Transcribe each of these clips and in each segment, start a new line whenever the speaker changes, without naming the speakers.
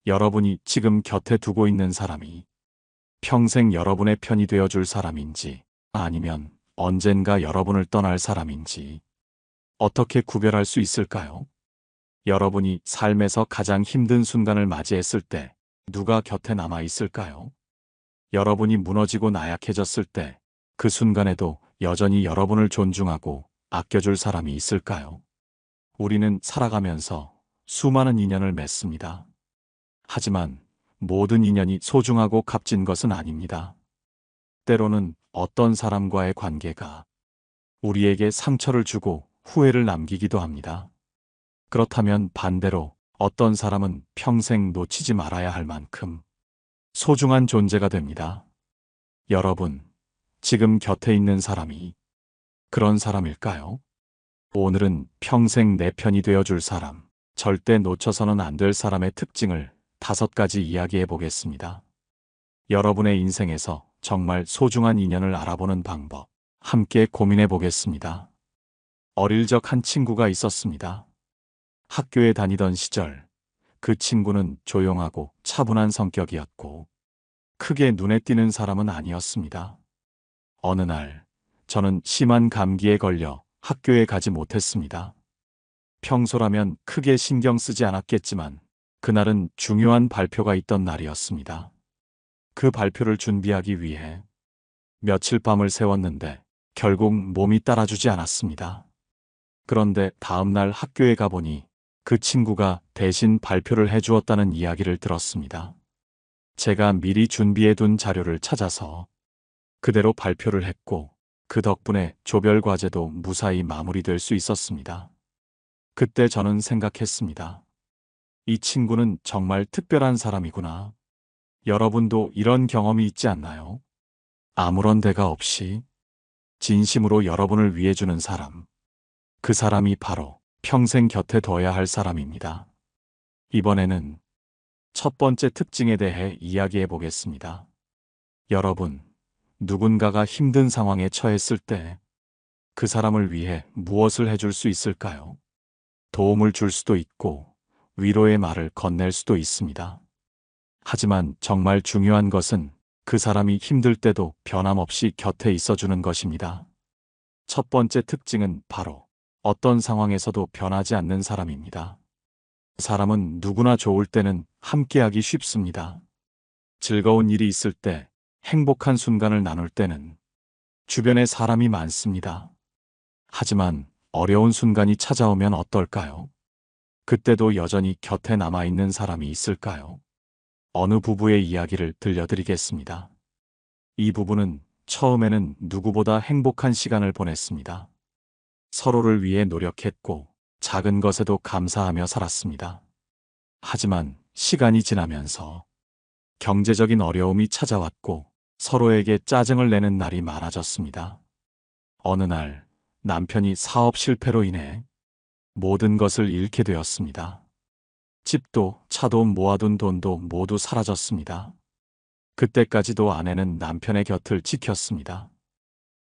여러분이 지금 곁에 두고 있는 사람이 평생 여러분의 편이 되어줄 사람인지 아니면 언젠가 여러분을 떠날 사람인지 어떻게 구별할 수 있을까요? 여러분이 삶에서 가장 힘든 순간을 맞이했을 때 누가 곁에 남아 있을까요? 여러분이 무너지고 나약해졌을 때 그 순간에도 여전히 여러분을 존중하고 아껴줄 사람이 있을까요? 우리는 살아가면서 수많은 인연을 맺습니다. 하지만 모든 인연이 소중하고 값진 것은 아닙니다. 때로는 어떤 사람과의 관계가 우리에게 상처를 주고 후회를 남기기도 합니다. 그렇다면 반대로 어떤 사람은 평생 놓치지 말아야 할 만큼 소중한 존재가 됩니다. 여러분, 지금 곁에 있는 사람이 그런 사람일까요? 오늘은 평생 내 편이 되어줄 사람, 절대 놓쳐서는 안 될 사람의 특징을 5가지 이야기해 보겠습니다. 여러분의 인생에서 정말 소중한 인연을 알아보는 방법, 함께 고민해 보겠습니다. 어릴 적 한 친구가 있었습니다. 학교에 다니던 시절, 그 친구는 조용하고 차분한 성격이었고, 크게 눈에 띄는 사람은 아니었습니다. 어느 날, 저는 심한 감기에 걸려 학교에 가지 못했습니다. 평소라면 크게 신경 쓰지 않았겠지만, 그날은 중요한 발표가 있던 날이었습니다. 그 발표를 준비하기 위해 며칠 밤을 새웠는데, 결국 몸이 따라주지 않았습니다. 그런데 다음날 학교에 가보니 그 친구가 대신 발표를 해주었다는 이야기를 들었습니다. 제가 미리 준비해둔 자료를 찾아서 그대로 발표를 했고 그 덕분에 조별 과제도 무사히 마무리될 수 있었습니다. 그때 저는 생각했습니다. 이 친구는 정말 특별한 사람이구나. 여러분도 이런 경험이 있지 않나요? 아무런 대가 없이 진심으로 여러분을 위해 주는 사람. 그 사람이 바로 평생 곁에 둬야 할 사람입니다. 이번에는 첫 번째 특징에 대해 이야기해 보겠습니다. 여러분, 누군가가 힘든 상황에 처했을 때 그 사람을 위해 무엇을 해줄 수 있을까요? 도움을 줄 수도 있고 위로의 말을 건넬 수도 있습니다. 하지만 정말 중요한 것은 그 사람이 힘들 때도 변함없이 곁에 있어주는 것입니다. 첫 번째 특징은 바로 어떤 상황에서도 변하지 않는 사람입니다. 사람은 누구나 좋을 때는 함께하기 쉽습니다. 즐거운 일이 있을 때, 행복한 순간을 나눌 때는 주변에 사람이 많습니다. 하지만 어려운 순간이 찾아오면 어떨까요? 그때도 여전히 곁에 남아있는 사람이 있을까요? 어느 부부의 이야기를 들려드리겠습니다. 이 부부는 처음에는 누구보다 행복한 시간을 보냈습니다. 서로를 위해 노력했고 작은 것에도 감사하며 살았습니다. 하지만 시간이 지나면서 경제적인 어려움이 찾아왔고 서로에게 짜증을 내는 날이 많아졌습니다. 어느 날 남편이 사업 실패로 인해 모든 것을 잃게 되었습니다. 집도 차도 모아둔 돈도 모두 사라졌습니다. 그때까지도 아내는 남편의 곁을 지켰습니다.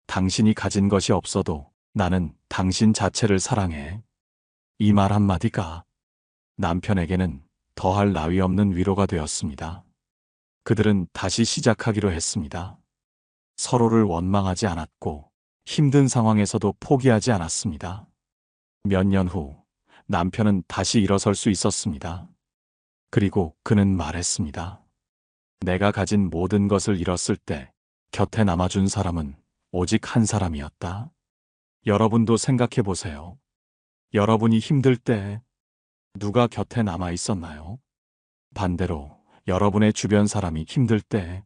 당신이 가진 것이 없어도 나는 당신 자체를 사랑해. 이 말 한마디가 남편에게는 더할 나위 없는 위로가 되었습니다. 그들은 다시 시작하기로 했습니다. 서로를 원망하지 않았고 힘든 상황에서도 포기하지 않았습니다. 몇 년 후 남편은 다시 일어설 수 있었습니다. 그리고 그는 말했습니다. 내가 가진 모든 것을 잃었을 때 곁에 남아준 사람은 오직 한 사람이었다. 여러분도 생각해 보세요. 여러분이 힘들 때 누가 곁에 남아 있었나요? 반대로 여러분의 주변 사람이 힘들 때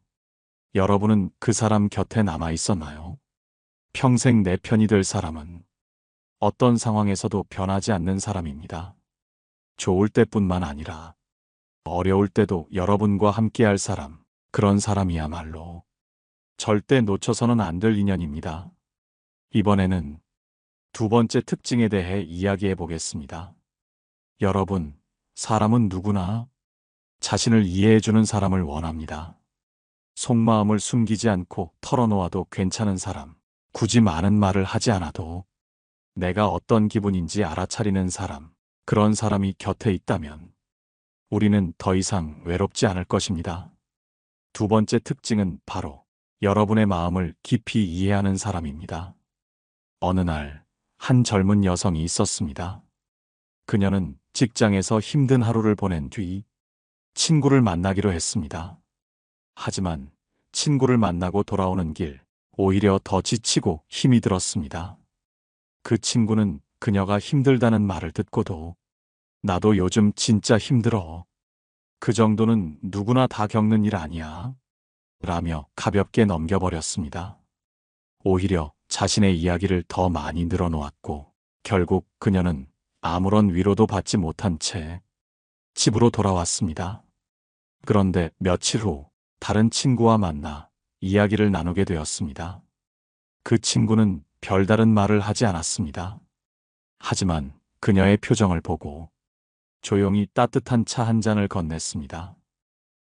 여러분은 그 사람 곁에 남아 있었나요? 평생 내 편이 될 사람은 어떤 상황에서도 변하지 않는 사람입니다. 좋을 때뿐만 아니라 어려울 때도 여러분과 함께할 사람, 그런 사람이야말로 절대 놓쳐서는 안 될 인연입니다. 이번에는 두 번째 특징에 대해 이야기해 보겠습니다. 여러분, 사람은 누구나 자신을 이해해주는 사람을 원합니다. 속마음을 숨기지 않고 털어놓아도 괜찮은 사람, 굳이 많은 말을 하지 않아도 내가 어떤 기분인지 알아차리는 사람, 그런 사람이 곁에 있다면 우리는 더 이상 외롭지 않을 것입니다. 두 번째 특징은 바로 여러분의 마음을 깊이 이해하는 사람입니다. 어느 날, 한 젊은 여성이 있었습니다. 그녀는 직장에서 힘든 하루를 보낸 뒤 친구를 만나기로 했습니다. 하지만 친구를 만나고 돌아오는 길, 오히려 더 지치고 힘이 들었습니다. 그 친구는 그녀가 힘들다는 말을 듣고도 나도 요즘 진짜 힘들어. 그 정도는 누구나 다 겪는 일 아니야. 라며 가볍게 넘겨버렸습니다. 오히려 자신의 이야기를 더 많이 늘어놓았고 결국 그녀는 아무런 위로도 받지 못한 채 집으로 돌아왔습니다. 그런데 며칠 후 다른 친구와 만나 이야기를 나누게 되었습니다. 그 친구는 별다른 말을 하지 않았습니다. 하지만 그녀의 표정을 보고 조용히 따뜻한 차 한 잔을 건넸습니다.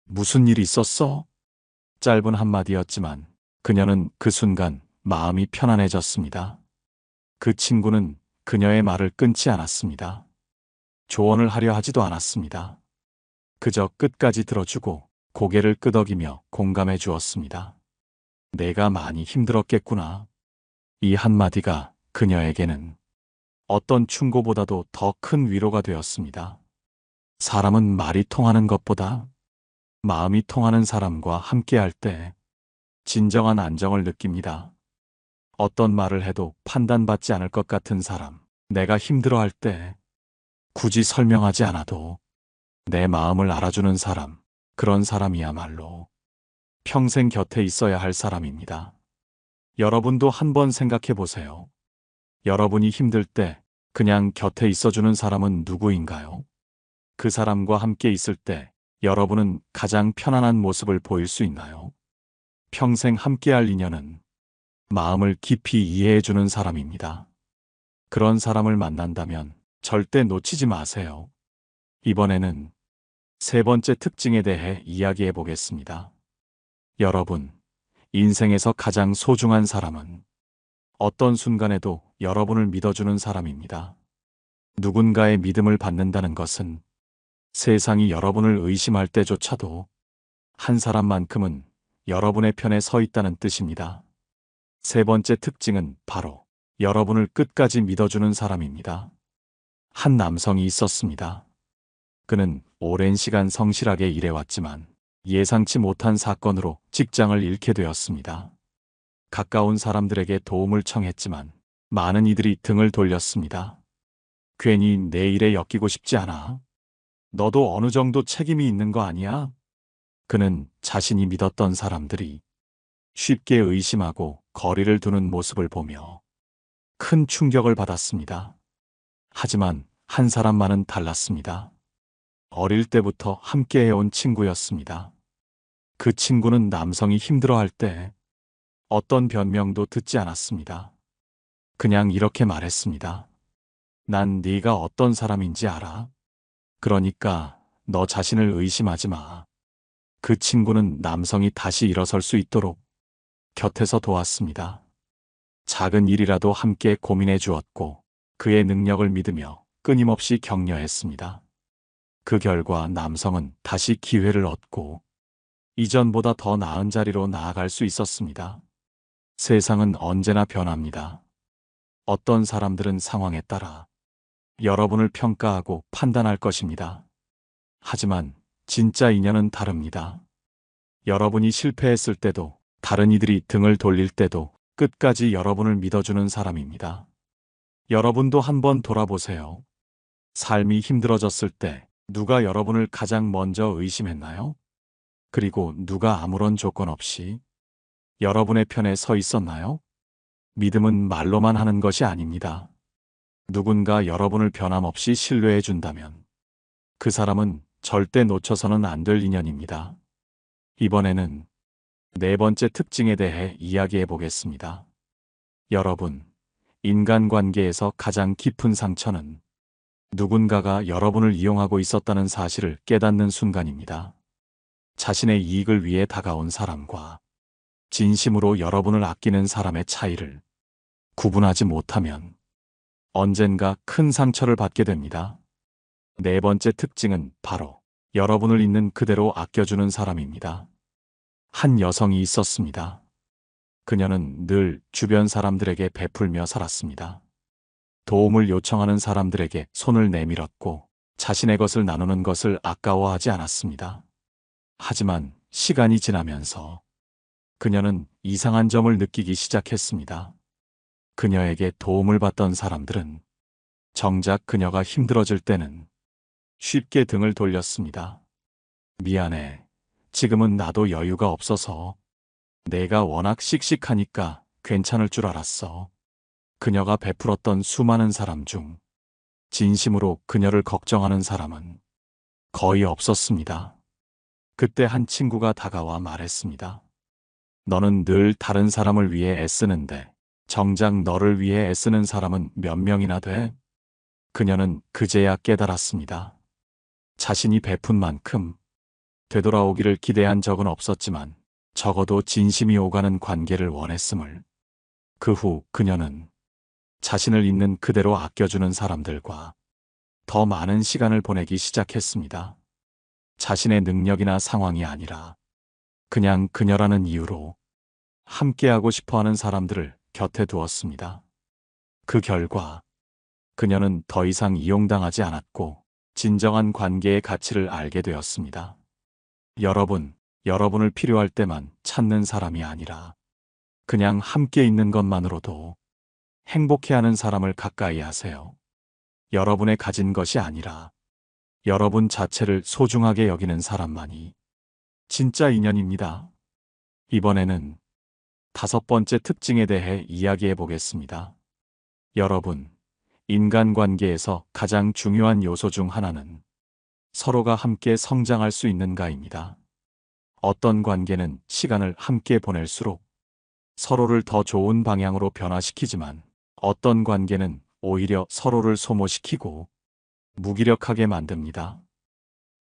무슨 일 있었어? 짧은 한마디였지만 그녀는 그 순간 마음이 편안해졌습니다. 그 친구는 그녀의 말을 끊지 않았습니다. 조언을 하려 하지도 않았습니다. 그저 끝까지 들어주고 고개를 끄덕이며 공감해 주었습니다. 내가 많이 힘들었겠구나. 이 한마디가 그녀에게는 어떤 충고보다도 더 큰 위로가 되었습니다. 사람은 말이 통하는 것보다 마음이 통하는 사람과 함께할 때 진정한 안정을 느낍니다. 어떤 말을 해도 판단받지 않을 것 같은 사람, 내가 힘들어할 때 굳이 설명하지 않아도 내 마음을 알아주는 사람, 그런 사람이야말로 평생 곁에 있어야 할 사람입니다. 여러분도 한번 생각해 보세요. 여러분이 힘들 때 그냥 곁에 있어주는 사람은 누구인가요? 그 사람과 함께 있을 때 여러분은 가장 편안한 모습을 보일 수 있나요? 평생 함께할 인연은 마음을 깊이 이해해주는 사람입니다. 그런 사람을 만난다면 절대 놓치지 마세요. 이번에는 세 번째 특징에 대해 이야기해 보겠습니다. 여러분, 인생에서 가장 소중한 사람은 어떤 순간에도 여러분을 믿어주는 사람입니다. 누군가의 믿음을 받는다는 것은 세상이 여러분을 의심할 때조차도 한 사람만큼은 여러분의 편에 서 있다는 뜻입니다. 세 번째 특징은 바로 여러분을 끝까지 믿어주는 사람입니다. 한 남성이 있었습니다. 그는 오랜 시간 성실하게 일해왔지만 예상치 못한 사건으로 직장을 잃게 되었습니다. 가까운 사람들에게 도움을 청했지만 많은 이들이 등을 돌렸습니다. 괜히 내 일에 엮이고 싶지 않아. 너도 어느 정도 책임이 있는 거 아니야? 그는 자신이 믿었던 사람들이 쉽게 의심하고 거리를 두는 모습을 보며 큰 충격을 받았습니다. 하지만 한 사람만은 달랐습니다. 어릴 때부터 함께해온 친구였습니다. 그 친구는 남성이 힘들어할 때 어떤 변명도 듣지 않았습니다. 그냥 이렇게 말했습니다. 난 네가 어떤 사람인지 알아. 그러니까 너 자신을 의심하지 마. 그 친구는 남성이 다시 일어설 수 있도록 곁에서 도왔습니다. 작은 일이라도 함께 고민해 주었고 그의 능력을 믿으며 끊임없이 격려했습니다. 그 결과 남성은 다시 기회를 얻고 이전보다 더 나은 자리로 나아갈 수 있었습니다. 세상은 언제나 변합니다. 어떤 사람들은 상황에 따라 여러분을 평가하고 판단할 것입니다. 하지만 진짜 인연은 다릅니다. 여러분이 실패했을 때도 다른 이들이 등을 돌릴 때도 끝까지 여러분을 믿어주는 사람입니다. 여러분도 한번 돌아보세요. 삶이 힘들어졌을 때 누가 여러분을 가장 먼저 의심했나요? 그리고 누가 아무런 조건 없이 여러분의 편에 서 있었나요? 믿음은 말로만 하는 것이 아닙니다. 누군가 여러분을 변함없이 신뢰해 준다면 그 사람은 절대 놓쳐서는 안 될 인연입니다. 이번에는 네 번째 특징에 대해 이야기해 보겠습니다. 여러분, 인간관계에서 가장 깊은 상처는 누군가가 여러분을 이용하고 있었다는 사실을 깨닫는 순간입니다. 자신의 이익을 위해 다가온 사람과 진심으로 여러분을 아끼는 사람의 차이를 구분하지 못하면 언젠가 큰 상처를 받게 됩니다. 네 번째 특징은 바로 여러분을 있는 그대로 아껴주는 사람입니다. 한 여성이 있었습니다. 그녀는 늘 주변 사람들에게 베풀며 살았습니다. 도움을 요청하는 사람들에게 손을 내밀었고 자신의 것을 나누는 것을 아까워하지 않았습니다. 하지만 시간이 지나면서 그녀는 이상한 점을 느끼기 시작했습니다. 그녀에게 도움을 받던 사람들은 정작 그녀가 힘들어질 때는 쉽게 등을 돌렸습니다. 미안해. 지금은 나도 여유가 없어서. 내가 워낙 씩씩하니까 괜찮을 줄 알았어. 그녀가 베풀었던 수많은 사람 중 진심으로 그녀를 걱정하는 사람은 거의 없었습니다. 그때 한 친구가 다가와 말했습니다. 너는 늘 다른 사람을 위해 애쓰는데 정작 너를 위해 애쓰는 사람은 몇 명이나 돼? 그녀는 그제야 깨달았습니다. 자신이 베푼 만큼 되돌아오기를 기대한 적은 없었지만 적어도 진심이 오가는 관계를 원했음을. 그 후 그녀는 자신을 있는 그대로 아껴주는 사람들과 더 많은 시간을 보내기 시작했습니다. 자신의 능력이나 상황이 아니라 그냥 그녀라는 이유로 함께하고 싶어하는 사람들을 곁에 두었습니다. 그 결과 그녀는 더 이상 이용당하지 않았고 진정한 관계의 가치를 알게 되었습니다. 여러분을 필요할 때만 찾는 사람이 아니라 그냥 함께 있는 것만으로도 행복해하는 사람을 가까이 하세요. 여러분의 가진 것이 아니라 여러분 자체를 소중하게 여기는 사람만이 진짜 인연입니다. 이번에는 5번째 특징에 대해 이야기해 보겠습니다. 여러분, 인간관계에서 가장 중요한 요소 중 하나는 서로가 함께 성장할 수 있는가입니다. 어떤 관계는 시간을 함께 보낼수록 서로를 더 좋은 방향으로 변화시키지만 어떤 관계는 오히려 서로를 소모시키고 무기력하게 만듭니다.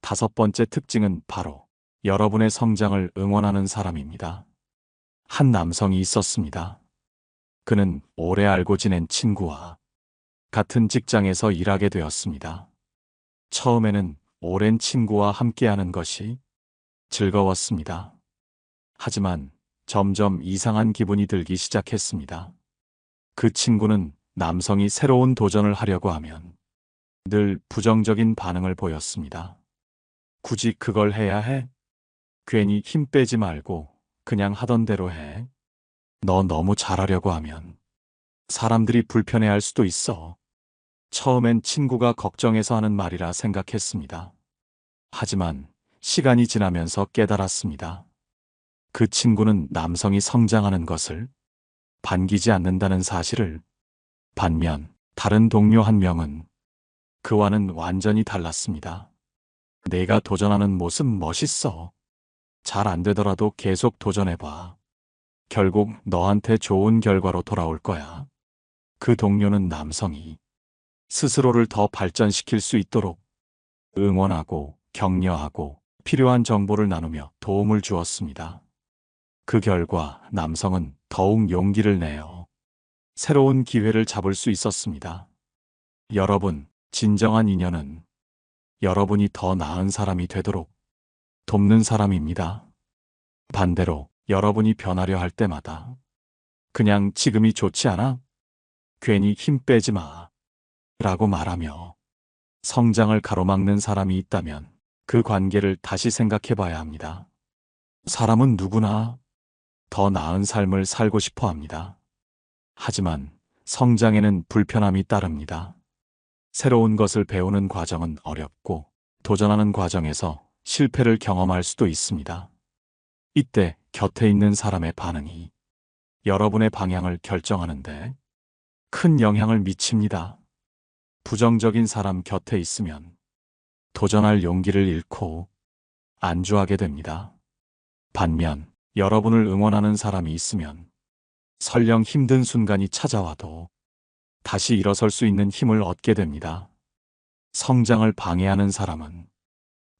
5번째 특징은 바로 여러분의 성장을 응원하는 사람입니다. 한 남성이 있었습니다. 그는 오래 알고 지낸 친구와 같은 직장에서 일하게 되었습니다. 처음에는 오랜 친구와 함께하는 것이 즐거웠습니다. 하지만 점점 이상한 기분이 들기 시작했습니다. 그 친구는 남성이 새로운 도전을 하려고 하면 늘 부정적인 반응을 보였습니다. 굳이 그걸 해야 해? 괜히 힘 빼지 말고 그냥 하던 대로 해. 너 너무 잘하려고 하면 사람들이 불편해할 수도 있어. 처음엔 친구가 걱정해서 하는 말이라 생각했습니다. 하지만 시간이 지나면서 깨달았습니다. 그 친구는 남성이 성장하는 것을 반기지 않는다는 사실을. 반면 다른 동료 한 명은 그와는 완전히 달랐습니다. 내가 도전하는 모습 멋있어. 잘 안 되더라도 계속 도전해봐. 결국 너한테 좋은 결과로 돌아올 거야. 그 동료는 남성이 스스로를 더 발전시킬 수 있도록 응원하고 격려하고 필요한 정보를 나누며 도움을 주었습니다. 그 결과 남성은 더욱 용기를 내어 새로운 기회를 잡을 수 있었습니다. 여러분, 진정한 인연은 여러분이 더 나은 사람이 되도록 돕는 사람입니다. 반대로 여러분이 변하려 할 때마다 그냥 지금이 좋지 않아? 괜히 힘 빼지 마. 라고 말하며 성장을 가로막는 사람이 있다면 그 관계를 다시 생각해 봐야 합니다. 사람은 누구나 더 나은 삶을 살고 싶어 합니다. 하지만 성장에는 불편함이 따릅니다. 새로운 것을 배우는 과정은 어렵고 도전하는 과정에서 실패를 경험할 수도 있습니다. 이때 곁에 있는 사람의 반응이 여러분의 방향을 결정하는데 큰 영향을 미칩니다. 부정적인 사람 곁에 있으면 도전할 용기를 잃고 안주하게 됩니다. 반면 여러분을 응원하는 사람이 있으면 설령 힘든 순간이 찾아와도 다시 일어설 수 있는 힘을 얻게 됩니다. 성장을 방해하는 사람은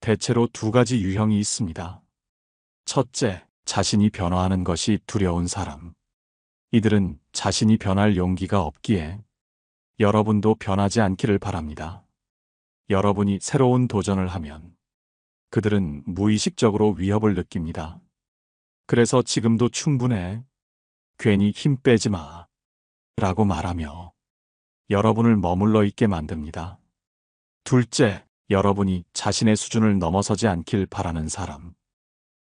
대체로 2가지 유형이 있습니다. 첫째, 자신이 변화하는 것이 두려운 사람. 이들은 자신이 변할 용기가 없기에 여러분도 변하지 않기를 바랍니다. 여러분이 새로운 도전을 하면 그들은 무의식적으로 위협을 느낍니다. 그래서 지금도 충분해. 괜히 힘 빼지 마. 라고 말하며 여러분을 머물러 있게 만듭니다. 둘째, 여러분이 자신의 수준을 넘어서지 않길 바라는 사람.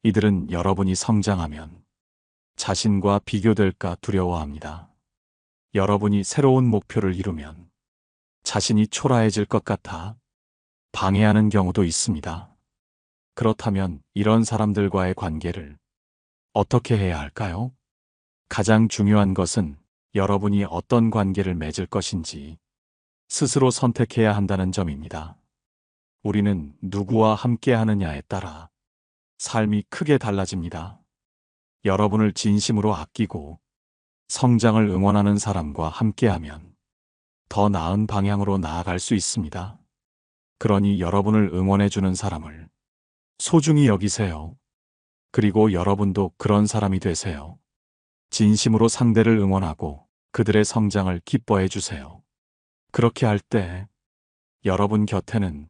이들은 여러분이 성장하면 자신과 비교될까 두려워합니다. 여러분이 새로운 목표를 이루면 자신이 초라해질 것 같아 방해하는 경우도 있습니다. 그렇다면 이런 사람들과의 관계를 어떻게 해야 할까요? 가장 중요한 것은 여러분이 어떤 관계를 맺을 것인지 스스로 선택해야 한다는 점입니다. 우리는 누구와 함께 하느냐에 따라 삶이 크게 달라집니다. 여러분을 진심으로 아끼고 성장을 응원하는 사람과 함께하면 더 나은 방향으로 나아갈 수 있습니다. 그러니 여러분을 응원해주는 사람을 소중히 여기세요. 그리고 여러분도 그런 사람이 되세요. 진심으로 상대를 응원하고 그들의 성장을 기뻐해 주세요. 그렇게 할 때 여러분 곁에는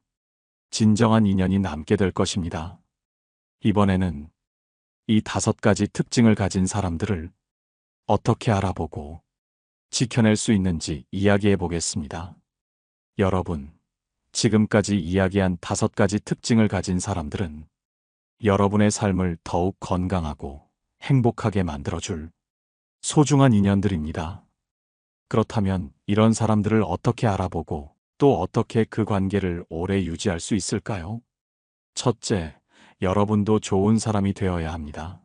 진정한 인연이 남게 될 것입니다. 이번에는 이 5가지 특징을 가진 사람들을 어떻게 알아보고 지켜낼 수 있는지 이야기해 보겠습니다. 여러분, 지금까지 이야기한 5가지 특징을 가진 사람들은 여러분의 삶을 더욱 건강하고 행복하게 만들어줄 소중한 인연들입니다. 그렇다면 이런 사람들을 어떻게 알아보고 또 어떻게 그 관계를 오래 유지할 수 있을까요? 첫째, 여러분도 좋은 사람이 되어야 합니다.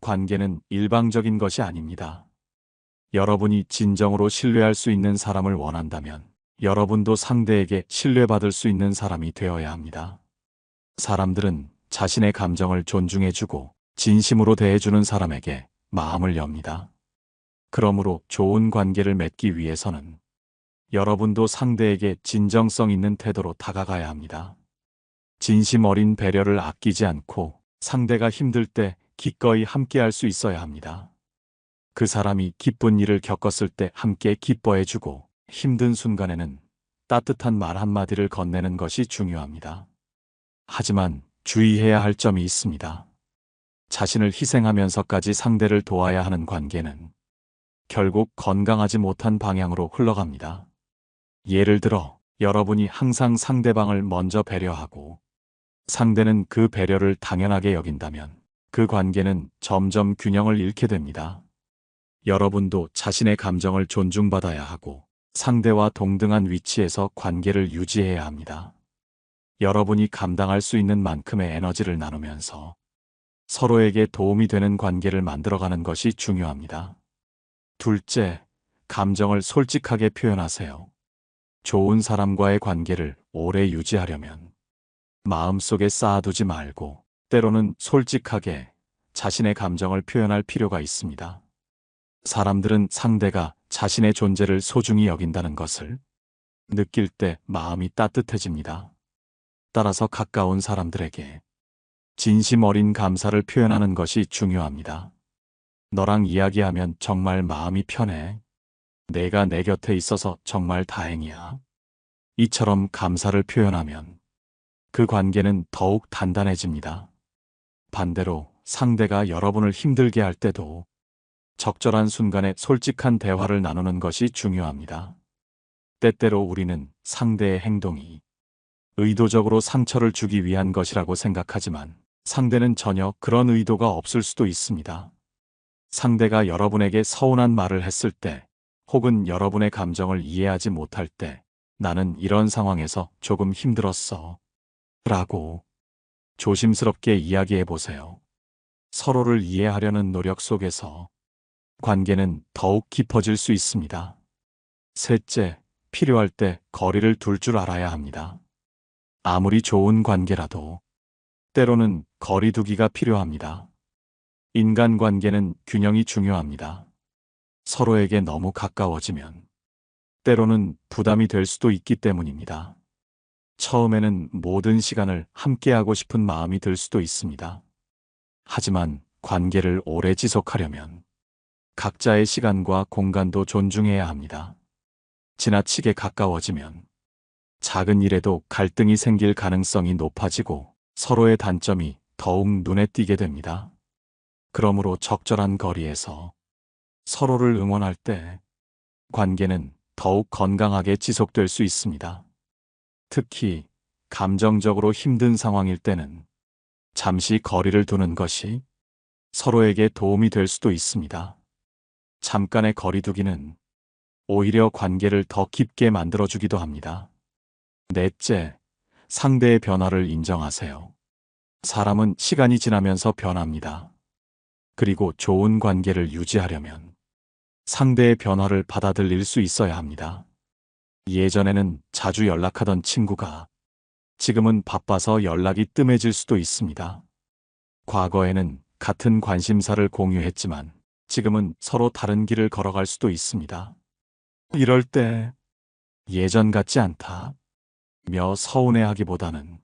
관계는 일방적인 것이 아닙니다. 여러분이 진정으로 신뢰할 수 있는 사람을 원한다면 여러분도 상대에게 신뢰받을 수 있는 사람이 되어야 합니다. 사람들은 자신의 감정을 존중해주고 진심으로 대해주는 사람에게 마음을 엽니다. 그러므로 좋은 관계를 맺기 위해서는 여러분도 상대에게 진정성 있는 태도로 다가가야 합니다. 진심 어린 배려를 아끼지 않고 상대가 힘들 때 기꺼이 함께할 수 있어야 합니다. 그 사람이 기쁜 일을 겪었을 때 함께 기뻐해주고 힘든 순간에는 따뜻한 말 한마디를 건네는 것이 중요합니다. 하지만 주의해야 할 점이 있습니다. 자신을 희생하면서까지 상대를 도와야 하는 관계는 결국 건강하지 못한 방향으로 흘러갑니다. 예를 들어 여러분이 항상 상대방을 먼저 배려하고 상대는 그 배려를 당연하게 여긴다면 그 관계는 점점 균형을 잃게 됩니다. 여러분도 자신의 감정을 존중받아야 하고 상대와 동등한 위치에서 관계를 유지해야 합니다. 여러분이 감당할 수 있는 만큼의 에너지를 나누면서 서로에게 도움이 되는 관계를 만들어가는 것이 중요합니다. 둘째, 감정을 솔직하게 표현하세요. 좋은 사람과의 관계를 오래 유지하려면 마음속에 쌓아두지 말고 때로는 솔직하게 자신의 감정을 표현할 필요가 있습니다. 사람들은 상대가 자신의 존재를 소중히 여긴다는 것을 느낄 때 마음이 따뜻해집니다. 따라서 가까운 사람들에게 진심 어린 감사를 표현하는 것이 중요합니다. 너랑 이야기하면 정말 마음이 편해. 내가 내 곁에 있어서 정말 다행이야. 이처럼 감사를 표현하면 그 관계는 더욱 단단해집니다. 반대로 상대가 여러분을 힘들게 할 때도 적절한 순간에 솔직한 대화를 나누는 것이 중요합니다. 때때로 우리는 상대의 행동이 의도적으로 상처를 주기 위한 것이라고 생각하지만 상대는 전혀 그런 의도가 없을 수도 있습니다. 상대가 여러분에게 서운한 말을 했을 때 혹은 여러분의 감정을 이해하지 못할 때 나는 이런 상황에서 조금 힘들었어 라고 조심스럽게 이야기해 보세요. 서로를 이해하려는 노력 속에서 관계는 더욱 깊어질 수 있습니다. 셋째, 필요할 때 거리를 둘 줄 알아야 합니다. 아무리 좋은 관계라도 때로는 거리 두기가 필요합니다. 인간관계는 균형이 중요합니다. 서로에게 너무 가까워지면 때로는 부담이 될 수도 있기 때문입니다. 처음에는 모든 시간을 함께하고 싶은 마음이 들 수도 있습니다. 하지만 관계를 오래 지속하려면 각자의 시간과 공간도 존중해야 합니다. 지나치게 가까워지면 작은 일에도 갈등이 생길 가능성이 높아지고 서로의 단점이 더욱 눈에 띄게 됩니다. 그러므로 적절한 거리에서 서로를 응원할 때 관계는 더욱 건강하게 지속될 수 있습니다. 특히 감정적으로 힘든 상황일 때는 잠시 거리를 두는 것이 서로에게 도움이 될 수도 있습니다. 잠깐의 거리두기는 오히려 관계를 더 깊게 만들어주기도 합니다. 넷째, 상대의 변화를 인정하세요. 사람은 시간이 지나면서 변합니다. 그리고 좋은 관계를 유지하려면 상대의 변화를 받아들일 수 있어야 합니다. 예전에는 자주 연락하던 친구가 지금은 바빠서 연락이 뜸해질 수도 있습니다. 과거에는 같은 관심사를 공유했지만 지금은 서로 다른 길을 걸어갈 수도 있습니다. 이럴 때 예전 같지 않다며 서운해하기보다는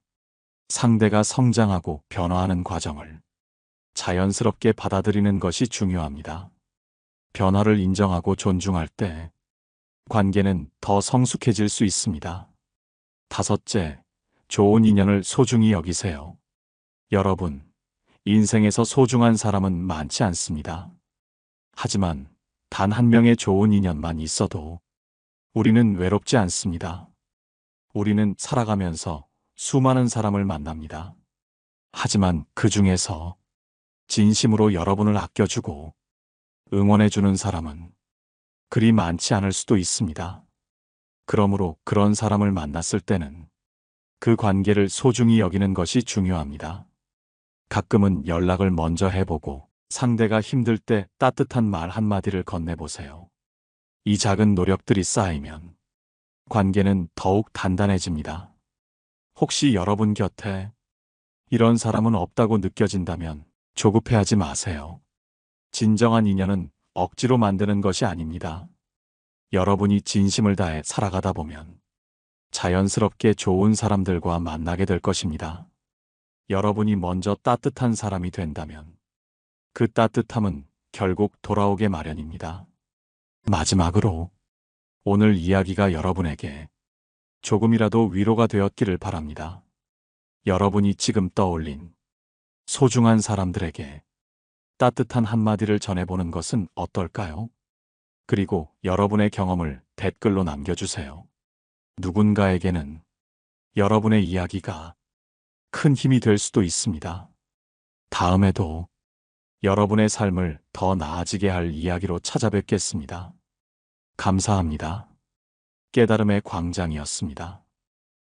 상대가 성장하고 변화하는 과정을 자연스럽게 받아들이는 것이 중요합니다. 변화를 인정하고 존중할 때 관계는 더 성숙해질 수 있습니다. 다섯째, 좋은 인연을 소중히 여기세요. 여러분, 인생에서 소중한 사람은 많지 않습니다. 하지만 단 한 명의 좋은 인연만 있어도 우리는 외롭지 않습니다. 우리는 살아가면서 수많은 사람을 만납니다. 하지만 그 중에서 진심으로 여러분을 아껴주고 응원해주는 사람은 그리 많지 않을 수도 있습니다. 그러므로 그런 사람을 만났을 때는 그 관계를 소중히 여기는 것이 중요합니다. 가끔은 연락을 먼저 해보고 상대가 힘들 때 따뜻한 말 한마디를 건네보세요. 이 작은 노력들이 쌓이면 관계는 더욱 단단해집니다. 혹시 여러분 곁에 이런 사람은 없다고 느껴진다면 조급해하지 마세요. 진정한 인연은 억지로 만드는 것이 아닙니다. 여러분이 진심을 다해 살아가다 보면 자연스럽게 좋은 사람들과 만나게 될 것입니다. 여러분이 먼저 따뜻한 사람이 된다면 그 따뜻함은 결국 돌아오게 마련입니다. 마지막으로 오늘 이야기가 여러분에게 조금이라도 위로가 되었기를 바랍니다. 여러분이 지금 떠올린 소중한 사람들에게 따뜻한 한마디를 전해보는 것은 어떨까요? 그리고 여러분의 경험을 댓글로 남겨주세요. 누군가에게는 여러분의 이야기가 큰 힘이 될 수도 있습니다. 다음에도 여러분의 삶을 더 나아지게 할 이야기로 찾아뵙겠습니다. 감사합니다. 깨달음의 광장이었습니다.